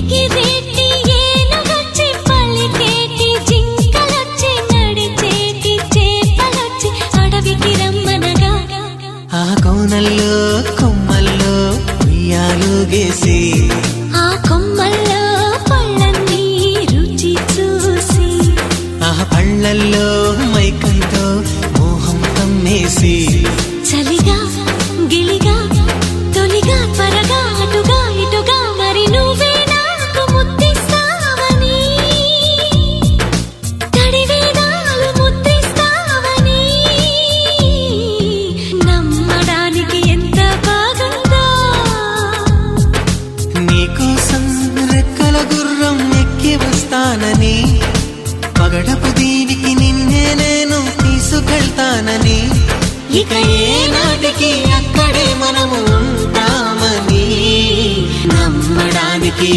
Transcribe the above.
ఎగిరేటి ఏనుగొచ్చి పలికేటి జింకలొచ్చి నడిచేటి చేపలొచ్చి అడవికి రమ్మనగా ఆ కోనల్లో కొమ్మల్లో ఉయ్యాలుగేసి ఆ కొమ్మల్లో పళ్ళన్నీ రుచి చూసి ఆ పళ్ళల్లో మైకంతో మోహం కమ్మేసి చలిగా గిలిగా తొలిగా త్వరగా అటుగా ఇటుగా మరి నువ్వే నాకు ముద్దిస్తావని తడివేదాలు ముద్దిస్తావని నమ్మడానికి ఎంత బాగుందో నీకోసం రెక్కల గుర్రం ఎక్కి వస్తానని పగడపు దీనికి నిన్నే నేను తీసుకెళ్తానని ఇక ఏనాటికి అక్కడే మనము ఉంటామని నమ్మడానికి